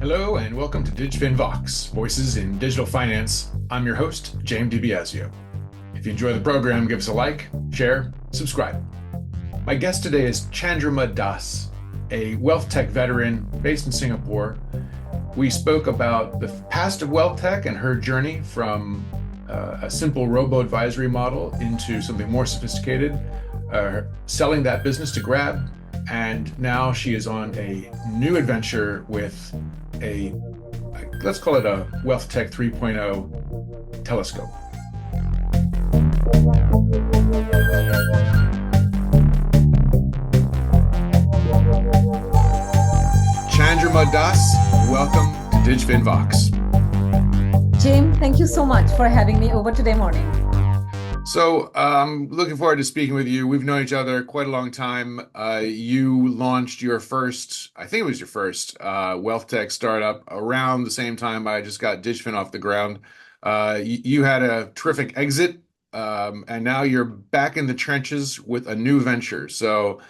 Hello and welcome to DigFin VOX, Voices in Digital Finance. I'm your host, Jame DiBiasio. If you enjoy the program, give us a like, share, subscribe. My guest today is Chandrima Das, a Wealthtech veteran based in Singapore. We spoke about the past of Wealthtech and her journey from a simple robo-advisory model into something more sophisticated, selling that business to Grab, and now she is on a new adventure with let's call it a Wealthtech 3.0 Teleskop. Chandrima Das, welcome to DigFin VOX. Jame, thank you so much for having me over today morning. So I'm looking forward to speaking with you. We've known each other quite a long time. You launched your first, I think it was your first Wealthtech startup around the same time I just got DigFin off the ground. You had a terrific exit, and now you're back in the trenches with a new venture. So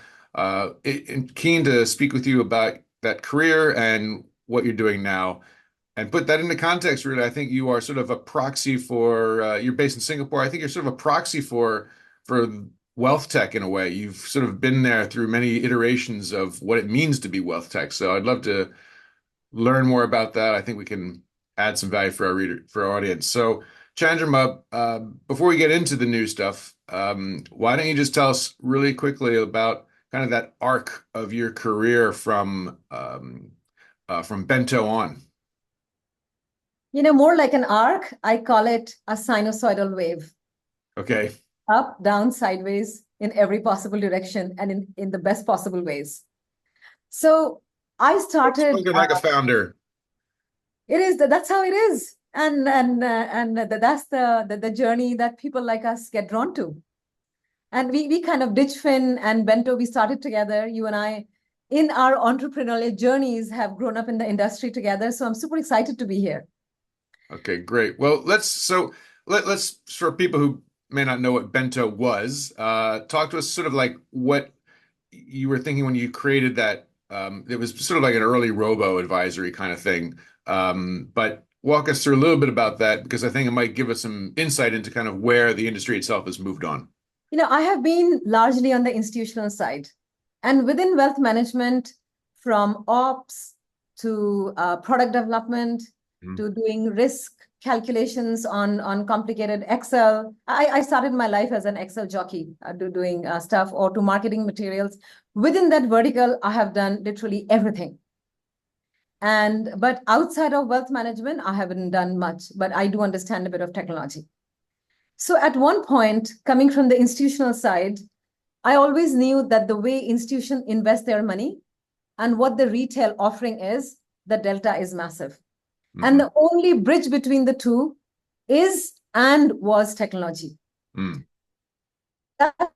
keen to speak with you about that career and what you're doing now. And put that into context, really, I think you are sort of a proxy for, you're based in Singapore. I think you're sort of a proxy for Wealthtech in a way. You've sort of been there through many iterations of what it means to be Wealthtech. So I'd love to learn more about that. I think we can add some value for our audience. So Chandrima, before we get into the new stuff, why don't you just tell us really quickly about kind of that arc of your career from Bento on? More like an arc, I call it a sinusoidal wave. Okay. Up, down, sideways, in every possible direction, and in the best possible ways. So I started like a founder. It is that's how it is, and that's the journey that people like us get drawn to. And we kind of DigFin and Bento, we started together. You and I, in our entrepreneurial journeys, have grown up in the industry together. So I'm super excited to be here. Okay, great. Well, let's for people who may not know what Bento was, talk to us sort of like what you were thinking when you created that. It was sort of like an early robo-advisory kind of thing. But walk us through a little bit about that, because I think it might give us some insight into kind of where the industry itself has moved on. I have been largely on the institutional side, and within wealth management, from ops to product development, to doing risk calculations on complicated Excel. I started my life as an Excel jockey, doing stuff, or to marketing materials. Within that vertical, I have done literally everything. But outside of wealth management, I haven't done much, but I do understand a bit of technology. So at one point, coming from the institutional side, I always knew that the way institutions invest their money and what the retail offering is, the delta is massive. And the only bridge between the two is and was technology. That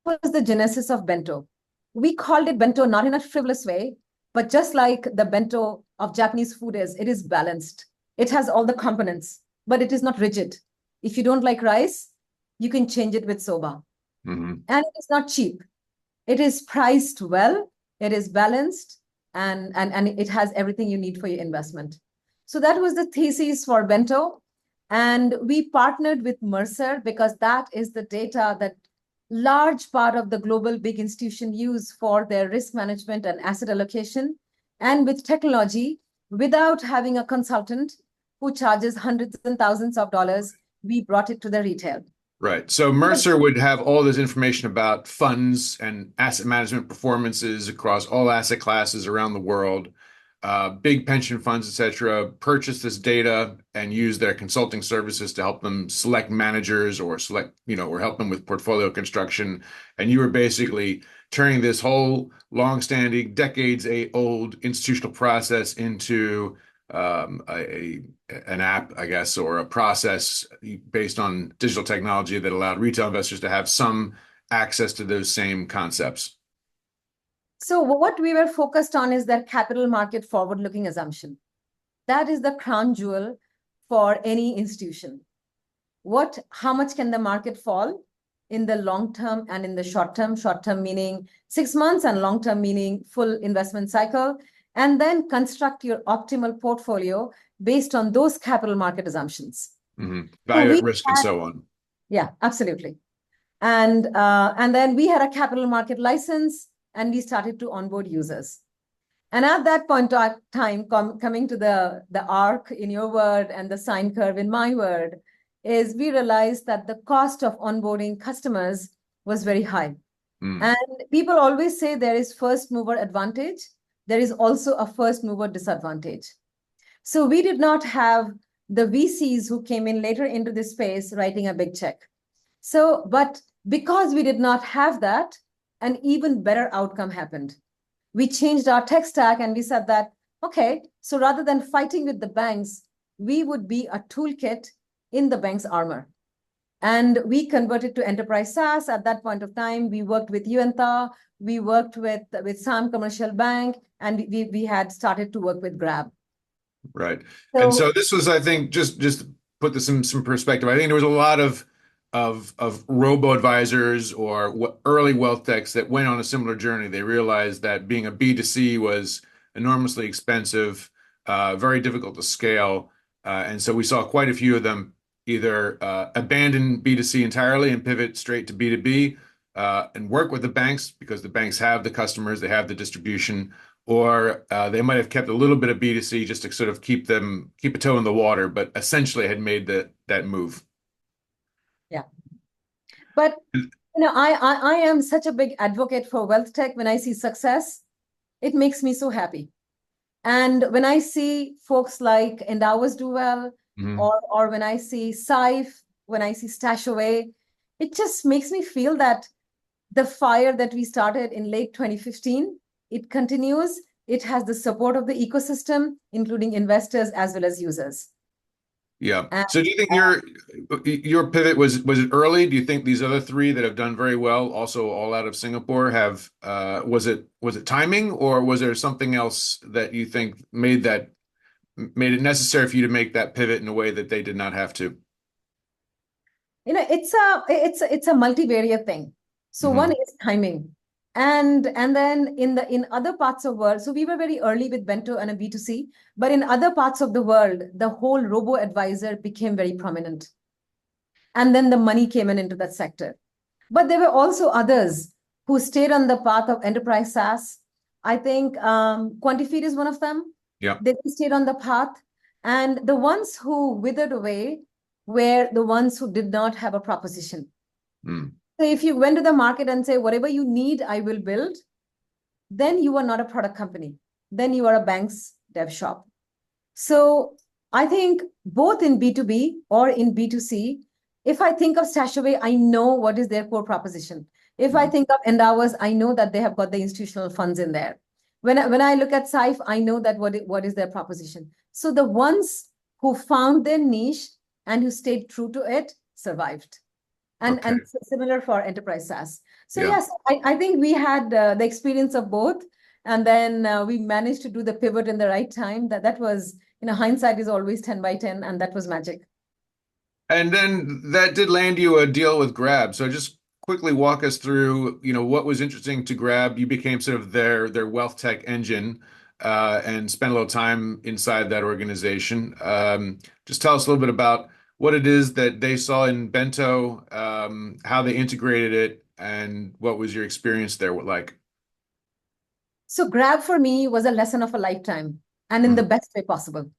was the genesis of Bento. We called it Bento not in a frivolous way, but just like the Bento of Japanese food is, it is balanced. It has all the components, but it is not rigid. If you don't like rice, you can change it with soba. And it is not cheap. It is priced well, it is balanced, and it has everything you need for your investment. So that was the thesis for Bento. And we partnered with Mercer because that is the data that large part of the global big institution use for their risk management and asset allocation. And with technology, without having a consultant who charges hundreds and thousands of dollars, we brought it to the retail. Right. So Mercer would have all this information about funds and asset management performances across all asset classes around the world, big pension funds, et cetera, purchase this data and use their consulting services to help them select managers or or help them with portfolio construction. And you were basically turning this whole long-standing, decades-old institutional process into an app, I guess, or a process based on digital technology that allowed retail investors to have some access to those same concepts. So what we were focused on is that capital market forward-looking assumption. That is the crown jewel for any institution. How much can the market fall in the long term and in the short term? Short term meaning 6 months, and long term meaning full investment cycle. and then construct your optimal portfolio based on those capital market assumptions. Value at risk and so on. Yeah, absolutely. And then we had a capital market license, and we started to onboard users. And at that point of time, coming to the arc in your word and the sine curve in my word, is we realized that the cost of onboarding customers was very high. And people always say there is first mover advantage. There is also a first mover disadvantage. So we did not have the VCs who came in later into this space writing a big check. So, but because we did not have that, an even better outcome happened. We changed our tech stack and we said that, okay, so rather than fighting with the banks, we would be a toolkit in the bank's armor. And we converted to enterprise SaaS at that point of time. We worked with Yuenta, we worked with Sam Commercial Bank, and we had started to work with Grab. Right. And so this was, I think, just to put this in some perspective, I think there was a lot of robo-advisors or early wealth techs that went on a similar journey. They realized that being a B2C was enormously expensive, very difficult to scale. And so we saw quite a few of them either abandon B2C entirely and pivot straight to B2B and work with the banks because the banks have the customers, they have the distribution, or they might have kept a little bit of B2C just to sort of keep a toe in the water, but essentially had made that move. Yeah. But I am such a big advocate for wealth tech. When I see success, it makes me so happy. And when I see folks like Endowers do well, or when I see Saif, when I see Stashaway, it just makes me feel that the fire that we started in late 2015, it continues. It has the support of the ecosystem, including investors as well as users. Yeah. So do you think your pivot was it early? Do you think these other three that have done very well, also all out of Singapore, have was it timing, or was there something else that you think made it necessary for you to make that pivot in a way that they did not have to? It's a multivariate thing. So one is timing. And then in other parts of the world, so we were very early with Bento and a B2C, but in other parts of the world, the whole robo-advisor became very prominent. And then the money came into that sector. But there were also others who stayed on the path of enterprise SaaS. I think Quantifeed is one of them. Yeah. They stayed on the path. And the ones who withered away were the ones who did not have a proposition. So if you went to the market and say, whatever you need, I will build, then you are not a product company. Then you are a bank's dev shop. So I think both in B2B or in B2C, if I think of Stashaway, I know what is their core proposition. If I think of Endowers, I know that they have got the institutional funds in there. When I look at Saif, I know that what is their proposition. So the ones who found their niche and who stayed true to it survived. And similar for enterprise SaaS. So yes, I think we had the experience of both, and then we managed to do the pivot in the right time. That was, hindsight is always 10 by 10, and that was magic. And then that did land you a deal with Grab. So just quickly walk us through, what was interesting to Grab. You became sort of their wealth tech engine, and spent a little time inside that organization. Just tell us a little bit about what it is that they saw in Bento, how they integrated it, and what was your experience there like? So Grab for me was a lesson of a lifetime, and in the best way possible.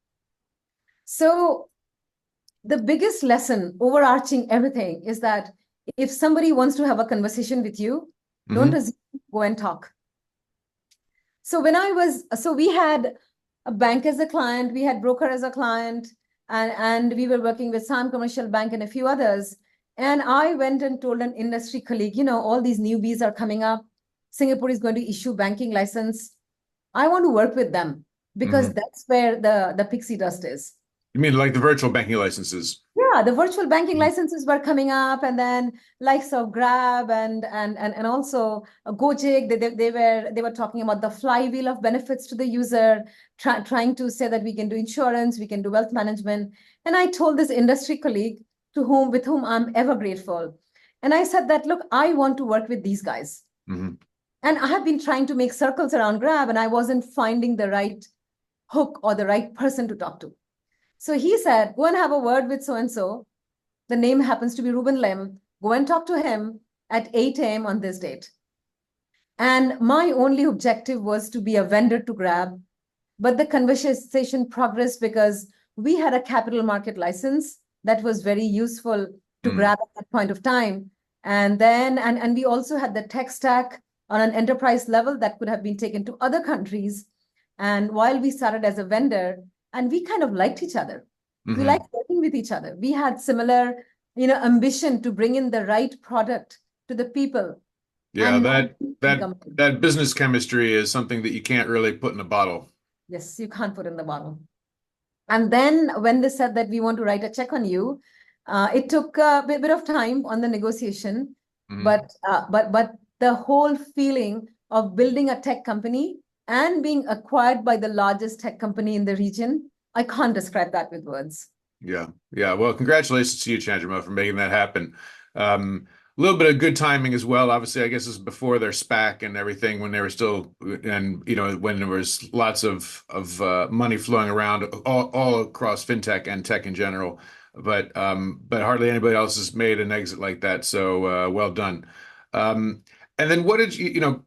So the biggest lesson overarching everything is that if somebody wants to have a conversation with you, don't assume, go and talk. So we had a bank as a client, we had broker as a client, and we were working with Sam Commercial Bank and a few others. And I went and told an industry colleague, all these newbies are coming up. Singapore is going to issue banking license. I want to work with them because that's where the pixie dust is. You mean like the virtual banking licenses? Yeah, the virtual banking licenses were coming up, and then likes of Grab and also Gojek, they were talking about the flywheel of benefits to the user, trying to say that we can do insurance, we can do wealth management. And I told this industry colleague with whom I'm ever grateful. And I said that, look, I want to work with these guys. And I have been trying to make circles around Grab, and I wasn't finding the right hook or the right person to talk to. So he said, go and have a word with so-and-so. The name happens to be Ruben Lim. Go and talk to him at 8 a.m. on this date. And my only objective was to be a vendor to Grab. But the conversation progressed because we had a capital market license that was very useful to Grab at that point of time. And then, and we also had the tech stack on an enterprise level that could have been taken to other countries. And while we started as a vendor, and we kind of liked each other, we liked working with each other. We had similar, ambition to bring in the right product to the people. Yeah, that business chemistry is something that you can't really put in a bottle. Yes, you can't put in the bottle. And then when they said that we want to write a check on you, it took a bit of time on the negotiation, but the whole feeling of building a tech company and being acquired by the largest tech company in the region, I can't describe that with words. Yeah. Well, congratulations to you, Chandrima, for making that happen. A little bit of good timing as well. Obviously, I guess it's before their SPAC and everything, when they were still, and when there was lots of money flowing around all across fintech and tech in general. But hardly anybody else has made an exit like that. So well done. And then what did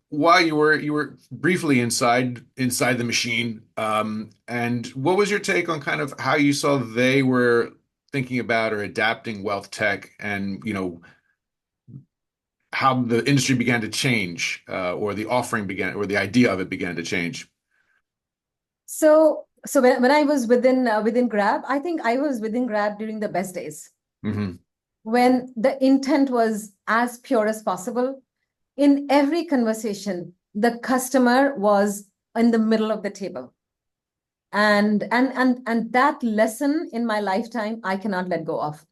while you were briefly inside the machine, and what was your take on kind of how you saw they were thinking about or adapting wealth tech, and how the industry began to change, or the offering began, or the idea of it began to change? So when I was within Grab, I think I was within Grab during the best days, when the intent was as pure as possible. In every conversation, the customer was in the middle of the table. And that lesson in my lifetime, I cannot let go of.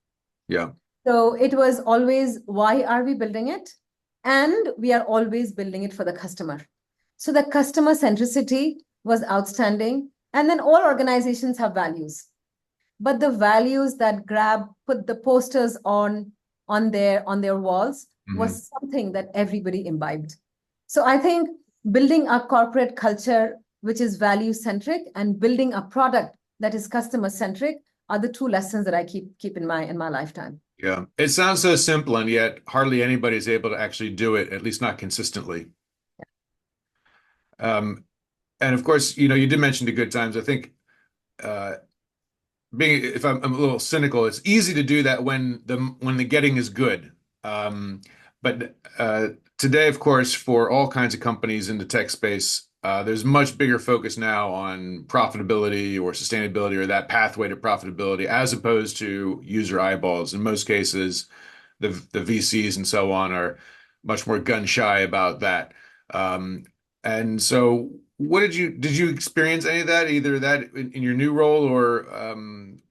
Yeah. So it was always, why are we building it? And we are always building it for the customer. So the customer centricity was outstanding. And then all organizations have values. But the values that Grab put the posters on their walls was something that everybody imbibed. So I think building a corporate culture which is value-centric and building a product that is customer-centric are the two lessons that I keep in my lifetime. Yeah. It sounds so simple, and yet hardly anybody is able to actually do it, at least not consistently. And of course, you did mention the good times. I think, if I'm a little cynical, it's easy to do that when the getting is good. But today, of course, for all kinds of companies in the tech space, there's much bigger focus now on profitability or sustainability, or that pathway to profitability, as opposed to user eyeballs. In most cases, the VCs and so on are much more gun shy about that. And so, did you experience any of that, either that in your new role, or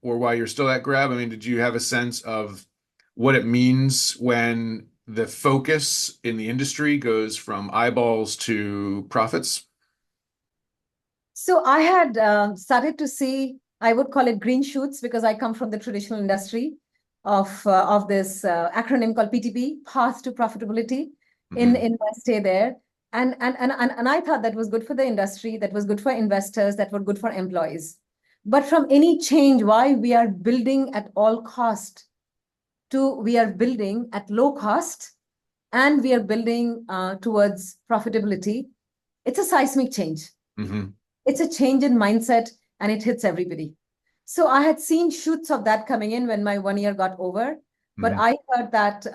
while you're still at Grab? I mean, did you have a sense of what it means when the focus in the industry goes from eyeballs to profits? So I had started to see, I would call it green shoots, because I come from the traditional industry of this acronym called PTP, Path to Profitability, in my stay there. And I thought that was good for the industry, that was good for investors, that was good for employees. But from any change, why we are building at all cost to we are building at low cost, and we are building towards profitability, it's a seismic change. It's a change in mindset, and it hits everybody. So I had seen shoots of that coming in when my 1 year got over, but I thought that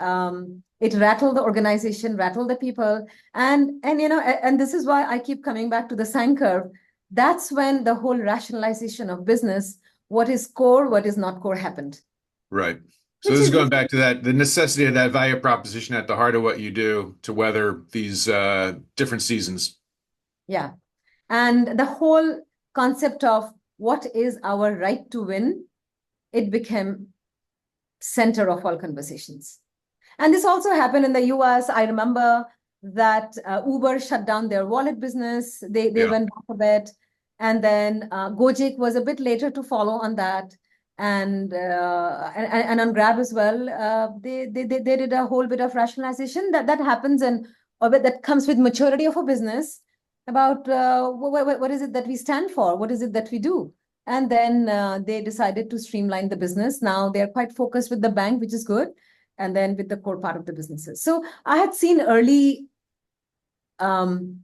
it rattled the organization, rattled the people, and this is why I keep coming back to the sine curve. That's when the whole rationalization of business, what is core, what is not core, happened. Right. So this is going back to the necessity of that value proposition at the heart of what you do to weather these different seasons. Yeah. And the whole concept of what is our right to win, it became center of all conversations. And this also happened in the US. I remember that Uber shut down their wallet business. They went back a bit. And then Gojek was a bit later to follow on that. And on Grab as well, they did a whole bit of rationalization. That happens in or that comes with maturity of a business about what is it that we stand for? What is it that we do? And then they decided to streamline the business. Now they're quite focused with the bank, which is good, and then with the core part of the businesses. So I had seen early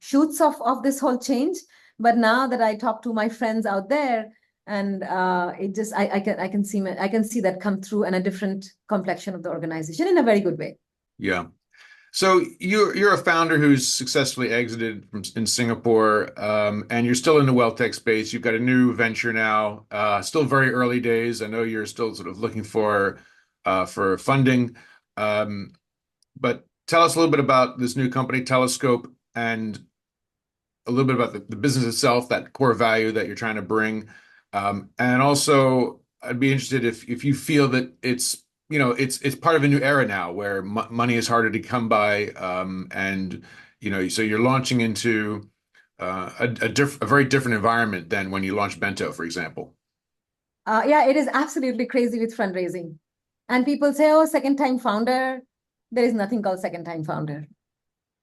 shoots of this whole change, but now that I talk to my friends out there, and it just I can see that come through in a different complexion of the organization in a very good way. Yeah. So you're a founder who's successfully exited in Singapore, and you're still in the wealth tech space. You've got a new venture now, still very early days. I know you're still sort of looking for funding, but tell us a little bit about this new company, Teleskop, and a little bit about the business itself, that core value that you're trying to bring, and also I'd be interested if you feel that it's part of a new era now where money is harder to come by, and so you're launching into a very different environment than when you launched Bento, for example. Yeah, it is absolutely crazy with fundraising, and people say, "Oh, second time founder." There is nothing called second time founder.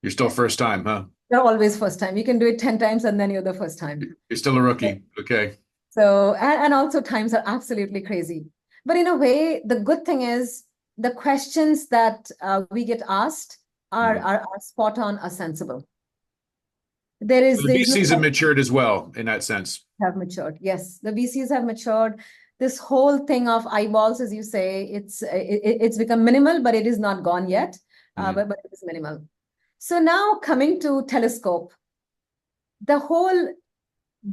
You're still first time, huh? You're always first time. You can do it 10 times and then you're the first time. You're still a rookie. Okay. So, and also times are absolutely crazy. But in a way, the good thing is the questions that we get asked are spot on, are sensible. There is The VCs have matured as well in that sense. Have matured. Yes, the VCs have matured. This whole thing of eyeballs, as you say, it's become minimal, but it is not gone yet. But it is minimal. So now coming to Teleskop, the whole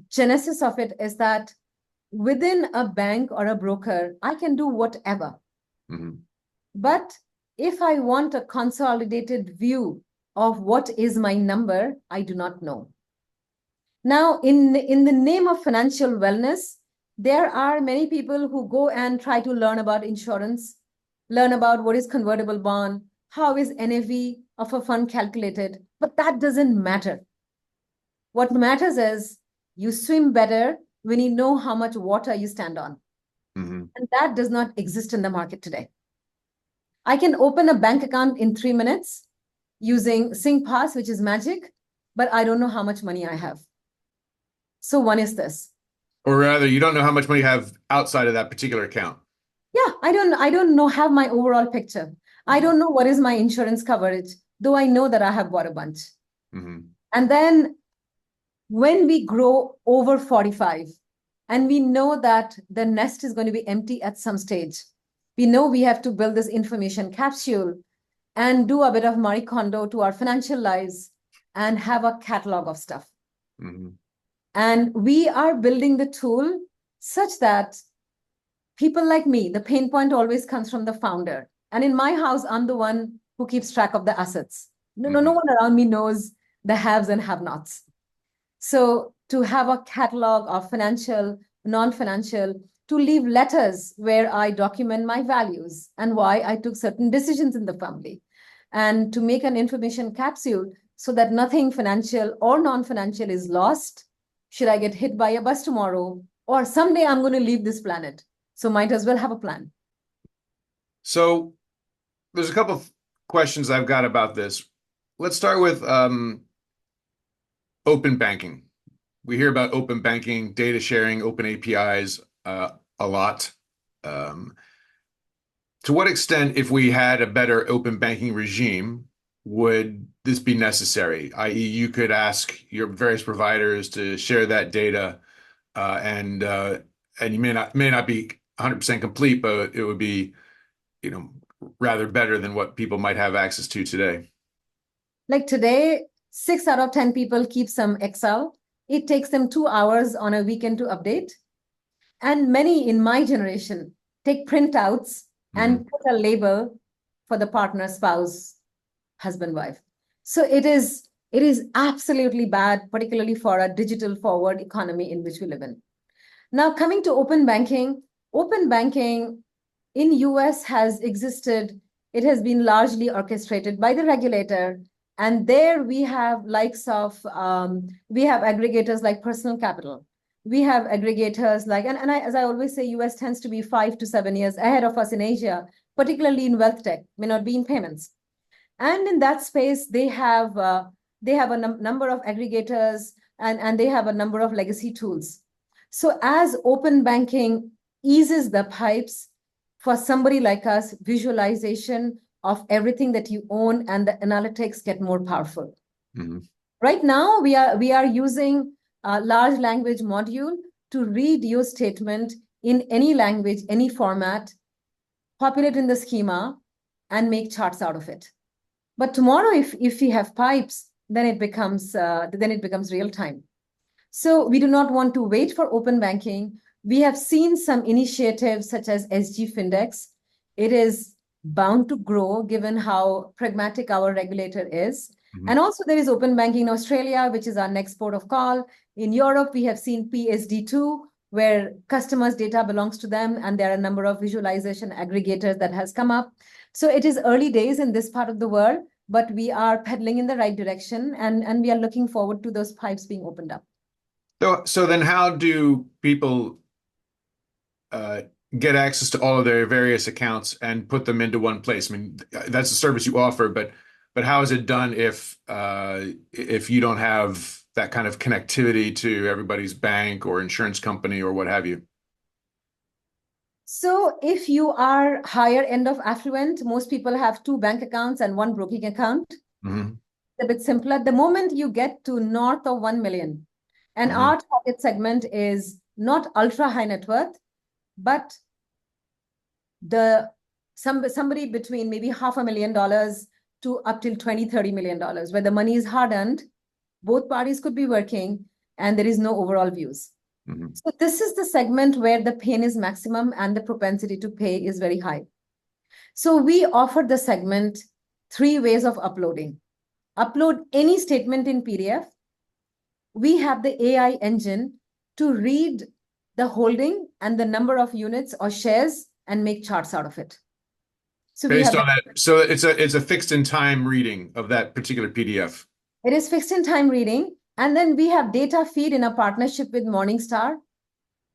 genesis of it is that within a bank or a broker, I can do whatever. But if I want a consolidated view of what is my number, I do not know. Now, in the name of financial wellness, there are many people who go and try to learn about insurance, learn about what is convertible bond, how is NAV of a fund calculated, but that doesn't matter. What matters is you swim better when you know how much water you stand on. And that does not exist in the market today. I can open a bank account in 3 minutes using SyncPass, which is magic, but I don't know how much money I have. So one is this. Or rather, you don't know how much money you have outside of that particular account. Yeah, I don't have my overall picture. I don't know what is my insurance coverage, though I know that I have bought a bunch. And then when we grow over 45 and we know that the nest is going to be empty at some stage, we know we have to build this information capsule and do a bit of Marie Kondo to our financial lives and have a catalog of stuff. And we are building the tool such that people like me, the pain point always comes from the founder. And in my house, I'm the one who keeps track of the assets. No one around me knows the haves and have-nots. So to have a catalog of financial, non-financial, to leave letters where I document my values and why I took certain decisions in the family, and to make an information capsule so that nothing financial or non-financial is lost should I get hit by a bus tomorrow, or someday I'm going to leave this planet. So might as well have a plan. So there's a couple of questions I've got about this. Let's start with open banking. We hear about open banking, data sharing, open APIs a lot. To what extent, if we had a better open banking regime, would this be necessary? I.e., you could ask your various providers to share that data, and you may not be 100% complete, but it would be, rather better than what people might have access to today. Like today, 6 out of 10 people keep some Excel. It takes them 2 hours on a weekend to update. And many in my generation take printouts and put a label for the partner, spouse, husband, wife. So it is absolutely bad, particularly for a digital forward economy in which we live in. Now, coming to open banking in US has existed. It has been largely orchestrated by the regulator. And there we have likes of, we have aggregators like Personal Capital. We have aggregators like, as I always say, US tends to be 5 to 7 years ahead of us in Asia, particularly in wealth tech, may not be in payments. And in that space, they have a number of aggregators and they have a number of legacy tools. So as open banking eases the pipes for somebody like us, visualization of everything that you own and the analytics get more powerful. Right now, we are using a large language module to read your statement in any language, any format, populate in the schema, and make charts out of it. But tomorrow, if we have pipes, then it becomes real time. So we do not want to wait for open banking. We have seen some initiatives such as SG Findex. It is bound to grow given how pragmatic our regulator is. And also there is open banking in Australia, which is our next port of call. In Europe, we have seen PSD2, where customers' data belongs to them, and there are a number of visualization aggregators that has come up. So it is early days in this part of the world, but we are pedaling in the right direction, and we are looking forward to those pipes being opened up. So then how do people get access to all of their various accounts and put them into one place? I mean, that's a service you offer, but how is it done if you don't have that kind of connectivity to everybody's bank or insurance company or what have you? So if you are higher end of affluent, most people have 2 bank accounts and 1 broking account. It's a bit simpler. The moment you get to north of 1 million, and our target segment is not ultra high net worth, but somebody between maybe $500,000 to up till $20-30 million, where the money is hard-earned, both parties could be working, and there is no overall views. So this is the segment where the pain is maximum and the propensity to pay is very high. So we offer the segment 3 ways of uploading. Upload any statement in PDF. We have the AI engine to read the holding and the number of units or shares and make charts out of it. So based on that, so it's a fixed in time reading of that particular PDF. It is fixed in time reading. And then we have data feed in a partnership with Morningstar,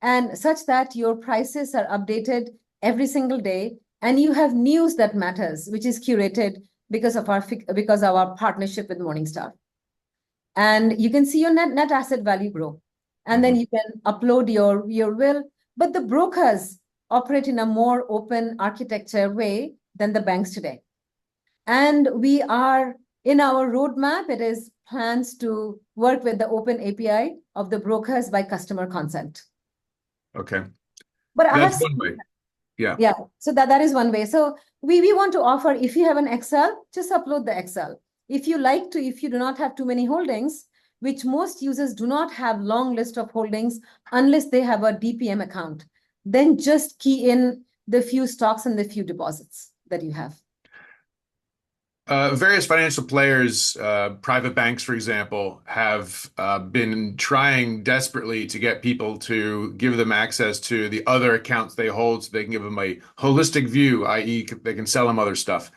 and such that your prices are updated every single day, and you have news that matters, which is curated because of our partnership with Morningstar. And you can see your net asset value grow, and then you can upload your will. But the brokers operate in a more open architecture way than the banks today. And we are in our roadmap, it is plans to work with the open API of the brokers by customer consent. Okay. But that's one way. Yeah. So that is one way. So we want to offer, if you have an Excel, just upload the Excel. If you do not have too many holdings, which most users do not have long list of holdings unless they have a DPM account, then just key in the few stocks and the few deposits that you have. Various financial players, private banks, for example, have been trying desperately to get people to give them access to the other accounts they hold so they can give them a holistic view, i.e. they can sell them other stuff.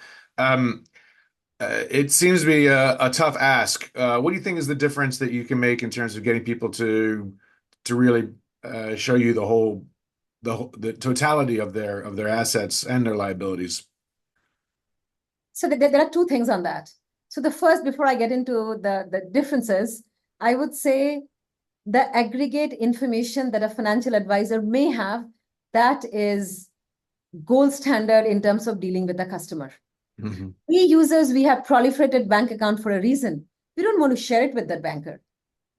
It seems to be a tough ask. What do you think is the difference that you can make in terms of getting people to really show you the totality of their assets and their liabilities? So there are 2 things on that. So the first, before I get into the differences, I would say the aggregate information that a financial advisor may have, that is gold standard in terms of dealing with the customer. We users, we have proliferated bank account for a reason. We don't want to share it with that banker.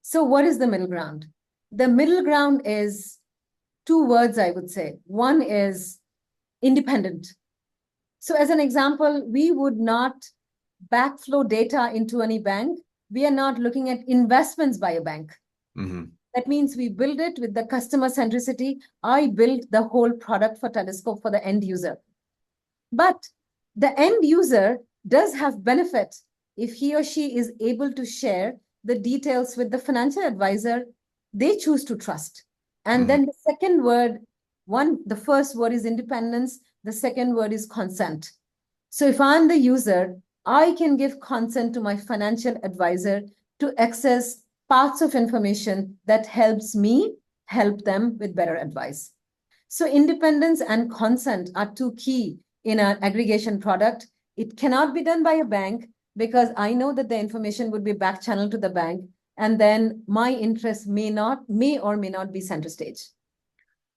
So what is the middle ground? The middle ground is 2 words, I would say. One is independent. So as an example, we would not backflow data into any bank. We are not looking at investments by a bank. That means we build it with the customer centricity. I built the whole product for Teleskop for the end user. But the end user does have benefit if he or she is able to share the details with the financial advisor they choose to trust. And then the second word, the first word is independence. The second word is consent. So if I'm the user, I can give consent to my financial advisor to access parts of information that helps me help them with better advice. So independence and consent are 2 key in an aggregation product. It cannot be done by a bank because I know that the information would be back channeled to the bank, and then my interest may or may not be center stage.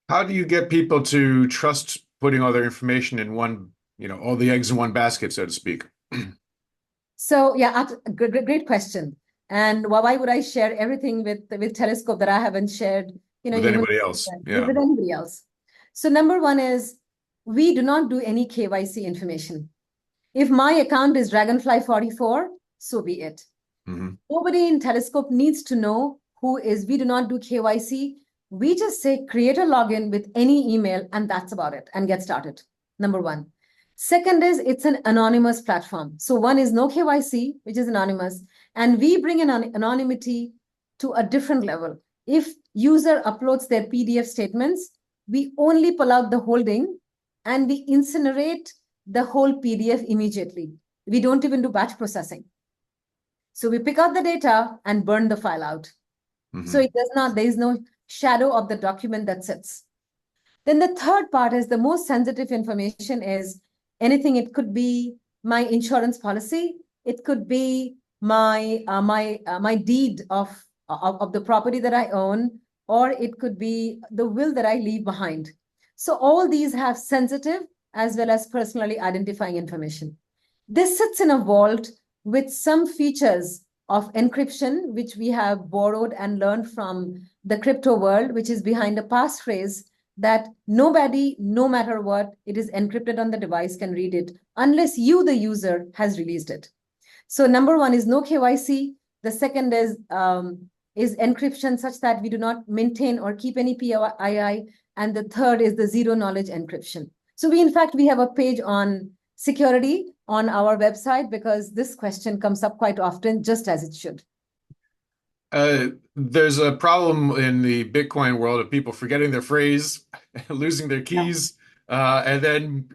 How do you get people to trust putting all their information in one, all the eggs in one basket, so to speak? So yeah, great question. And why would I share everything with Teleskop that I haven't shared, With even anybody else? Yeah. with anybody else? So number one is we do not do any KYC information. If my account is Dragonfly44, so be it. Mm-hmm. Nobody in Teleskop needs to know who is. We do not do KYC. We just say create a login with any email, and that's about it, and get started. Number one. Second is it's an anonymous platform. So one is no KYC, which is anonymous, and we bring an anonymity to a different level. If user uploads their PDF statements, we only pull out the holding and we incinerate the whole PDF immediately. We don't even do batch processing. So we pick out the data and burn the file out. Mm-hmm. So there is no shadow of the document that sits. Then the third part is the most sensitive information is anything. It could be my insurance policy. It could be my deed of the property that I own, or it could be the will that I leave behind. So all these have sensitive as well as personally identifying information. This sits in a vault with some features of encryption, which we have borrowed and learned from the crypto world, which is behind a passphrase that nobody, no matter what, it is encrypted on the device, can read it unless you, the user, has released it. So number one is no KYC. The second is encryption such that we do not maintain or keep any PII. And the third is the zero knowledge encryption. So in fact, we have a page on security on our website because this question comes up quite often, just as it should. There's a problem in the Bitcoin world of people forgetting their phrase, losing their keys, and then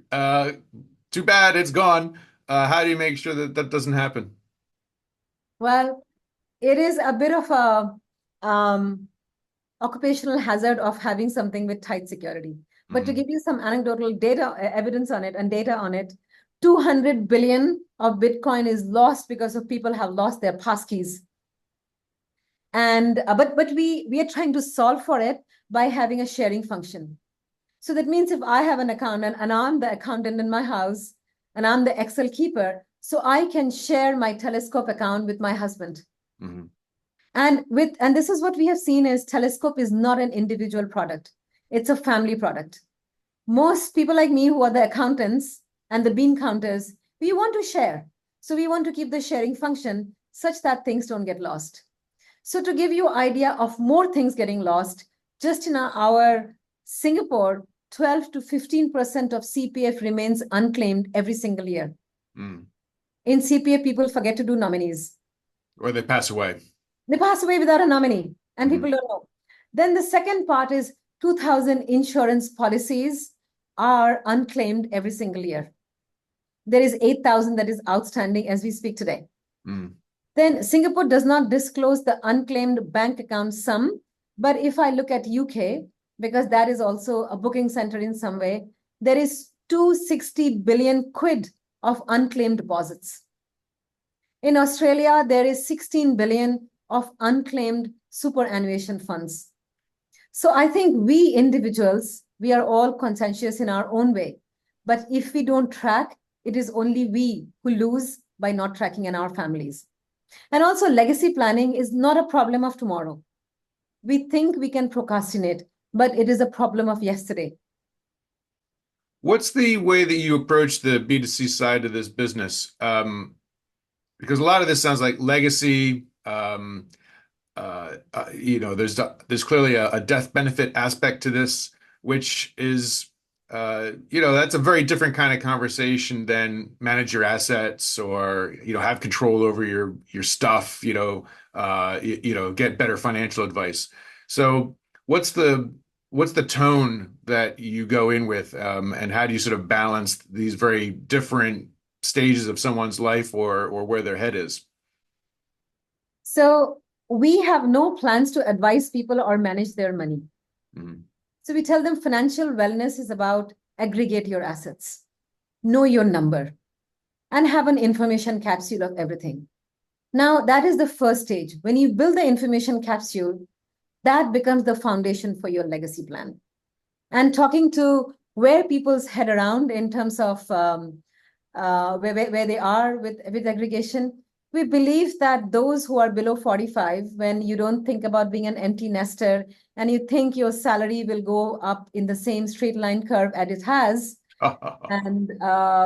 too bad, it's gone. How do you make sure that that doesn't happen? Well, it is a bit of a occupational hazard of having something with tight security. But to give you some anecdotal data, evidence on it and data on it, 200 billion of Bitcoin is lost because of people have lost their passkeys. And but we are trying to solve for it by having a sharing function. So that means if I have an account and I'm the accountant in my house and I'm the Excel keeper, so I can share my Teleskop account with my husband. Mm-hmm. And this is what we have seen is Teleskop is not an individual product. It's a family product. Most people like me who are the accountants and the bean counters, we want to share. So we want to keep the sharing function such that things don't get lost. So to give you an idea of more things getting lost, just in our Singapore, 12 to 15% of CPF remains unclaimed every single year. Mm. In CPF, people forget to do nominees. Or they pass away. They pass away without a nominee, and people don't know. Then the second part is 2,000 insurance policies are unclaimed every single year. There is 8,000 that is outstanding as we speak today. Mm. Then Singapore does not disclose the unclaimed bank account sum. But if I look at UK, because that is also a booking center in some way, there is 260 billion quid of unclaimed deposits. In Australia, there is 16 billion of unclaimed superannuation funds. So I think we individuals, we are all conscientious in our own way. But if we don't track, it is only we who lose by not tracking in our families. And also legacy planning is not a problem of tomorrow. We think we can procrastinate, but it is a problem of yesterday. What's the way that you approach the B2C side of this business? Because a lot of this sounds like legacy. There's clearly a death benefit aspect to this, which is, that's a very different kind of conversation than manage your assets or, have control over your stuff, get better financial advice. So what's the tone that you go in with, and how do you sort of balance these very different stages of someone's life or where their head is? So we have no plans to advise people or manage their money. Mm-hmm. So we tell them financial wellness is about aggregate your assets, know your number. and have an information capsule of everything. Now, that is the first stage. When you build the information capsule, that becomes the foundation for your legacy plan. And talking to where people's head around in terms of where they are with aggregation, we believe that those who are below 45, when you don't think about being an empty nester and you think your salary will go up in the same straight line curve as it has, and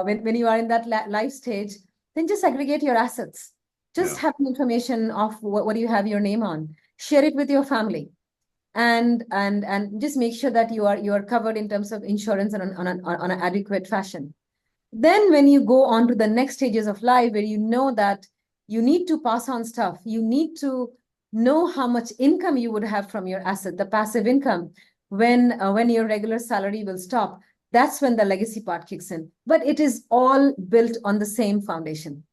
when you are in that life stage, then just aggregate your assets. Just have information of what do you have your name on. Share it with your family, and just make sure that you are covered in terms of insurance and on an adequate fashion. Then when you go on to the next stages of life where you know that you need to pass on stuff, you need to know how much income you would have from your asset, the passive income, when your regular salary will stop. That's when the legacy part kicks in. But it is all built on the same foundation.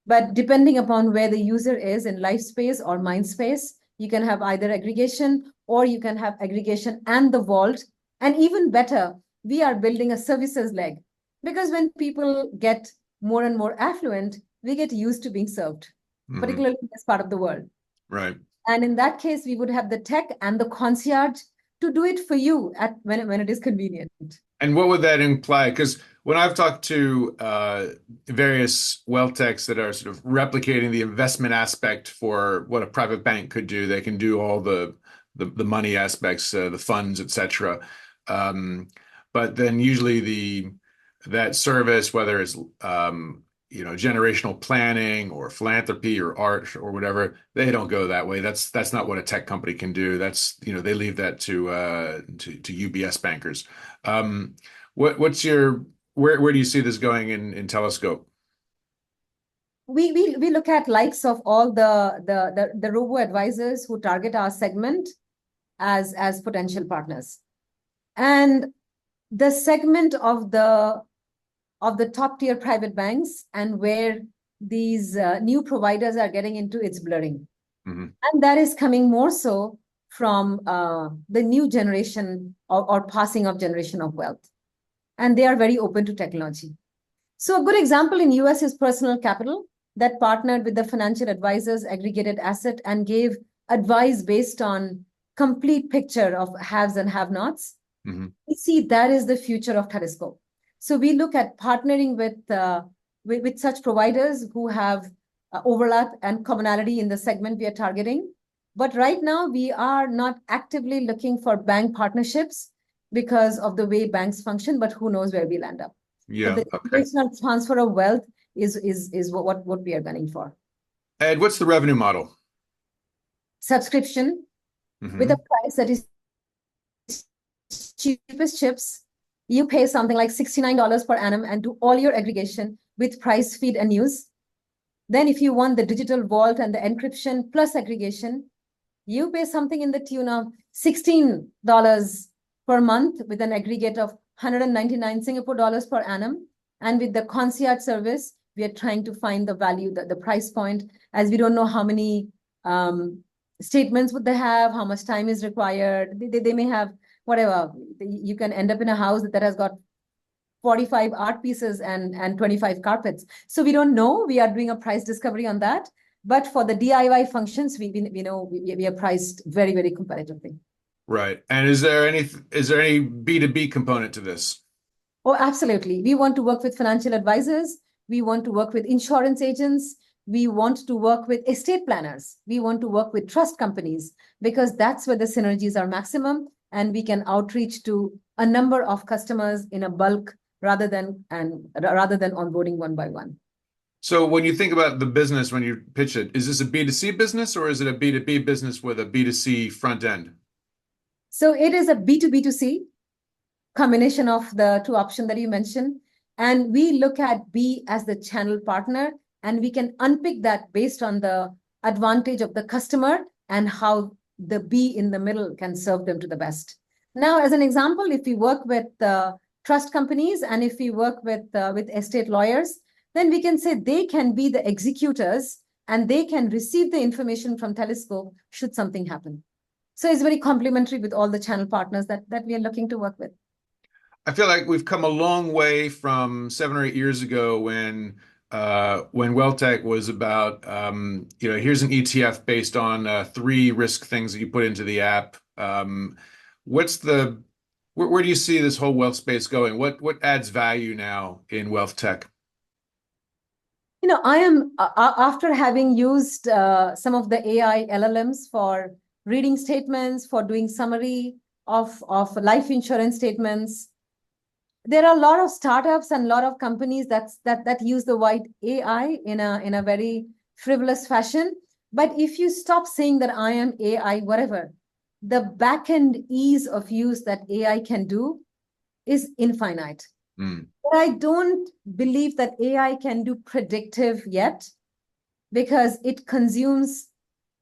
But depending upon where the user is in life space or mind space, you can have either aggregation or you can have aggregation and the vault. And even better, we are building a services leg, because when people get more and more affluent, we get used to being served, particularly in this part of the world. Right. And in that case, we would have the tech and the concierge to do it for you when it is convenient. And what would that imply? Because when I've talked to various wealth techs that are sort of replicating the investment aspect for what a private bank could do, they can do all the money aspects, the funds, etc. But then usually that service, whether it's generational planning or philanthropy or art or whatever, they don't go that way. That's not what a tech company can do. That's they leave that to UBS bankers. What's your where do you see this going in Teleskop? We look at likes of all the robo-advisors who target our segment as potential partners, and the segment of the top tier private banks and where these new providers are getting into, it's blurring. And that is coming more so from the new generation or passing of generation of wealth. And they are very open to technology. So a good example in US is Personal Capital, that partnered with the financial advisors, aggregated asset, and gave advice based on complete picture of haves and have-nots. We see that is the future of Teleskop. So we look at partnering with such providers who have overlap and commonality in the segment we are targeting. But right now, we are not actively looking for bank partnerships because of the way banks function, but who knows where we'll end up. Yeah. But the generational transfer of wealth is what we are gunning for. Ed, what's the revenue model? Subscription with a price that is cheapest chips. You pay something like $69 per annum and do all your aggregation with price, feed, and news. Then if you want the digital vault and the encryption plus aggregation, you pay something in the tune of $16 per month with an aggregate of 199 Singapore dollars per annum. And with the concierge service, we are trying to find the value, the price point, as we don't know how many statements would they have, how much time is required. They may have whatever. You can end up in a house that has got 45 art pieces and 25 carpets. So we don't know. We are doing a price discovery on that. But for the DIY functions, we know we are priced very, very competitively. Right. And is there any B2B component to this? Oh, absolutely. We want to work with financial advisors. We want to work with insurance agents. We want to work with estate planners. We want to work with trust companies, because that's where the synergies are maximum, and we can outreach to a number of customers in a bulk rather than onboarding one by one. So when you think about the business, when you pitch it, is this a B2C business or is it a B2B business with a B2C front end? So it is a B2B2C combination of the two options that you mentioned. And we look at B as the channel partner, and we can unpick that based on the advantage of the customer and how the B in the middle can serve them to the best. Now, as an example, if we work with trust companies and if we work with estate lawyers, then we can say they can be the executors and they can receive the information from Teleskop should something happen. So it's very complementary with all the channel partners that we are looking to work with. I feel like we've come a long way from 7 or 8 years ago when Wealthtech was about here's an ETF based on three risk things that you put into the app. What's the where do you see this whole wealth space going? What adds value now in Wealthtech? I am after having used some of the AI LLMs for reading statements, for doing summary of life insurance statements. There are a lot of startups and a lot of companies that use the word AI in a very frivolous fashion. But if you stop saying that I am AI, whatever, the back end ease of use that AI can do is infinite. But I don't believe that AI can do predictive yet, because it consumes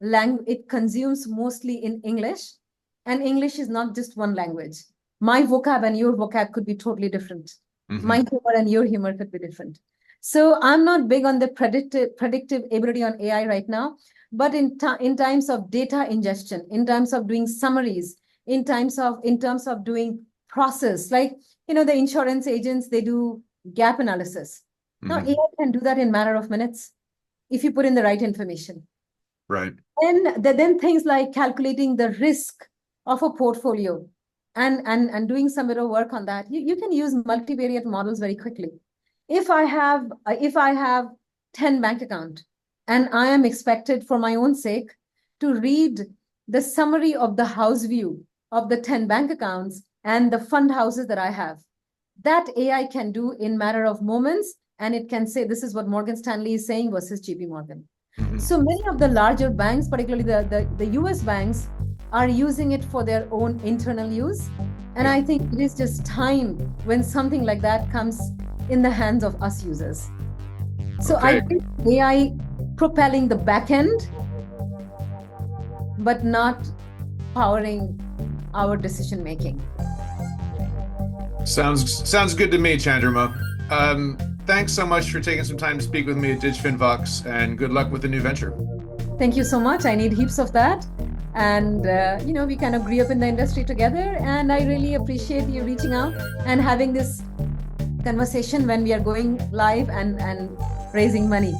mostly in English, and English is not just one language. My vocab and your vocab could be totally different. My humor and your humor could be different. So I'm not big on the predictive ability on AI right now, but in times of data ingestion, in terms of doing summaries, in terms of doing process, like the insurance agents, they do gap analysis. Now AI can do that in a matter of minutes if you put in the right information. Right. And then things like calculating the risk of a portfolio and doing some bit of work on that. You can use multivariate models very quickly. If I have 10 bank account and I am expected for my own sake to read the summary of the house view of the 10 bank accounts and the fund houses that I have, that AI can do in matter of moments, and it can say this is what Morgan Stanley is saying versus JP Morgan. So many of the larger banks, particularly the US banks, are using it for their own internal use. And I think it is just time when something like that comes in the hands of us users. So I think AI propelling the back end, but not powering our decision making. Sounds good to me, Chandrima. Thanks so much for taking some time to speak with me at DigFin VOX, and good luck with the new venture. Thank you so much. I need heaps of that. And, we kind of grew up in the industry together, and I really appreciate you reaching out and having this conversation when we are going live and raising money.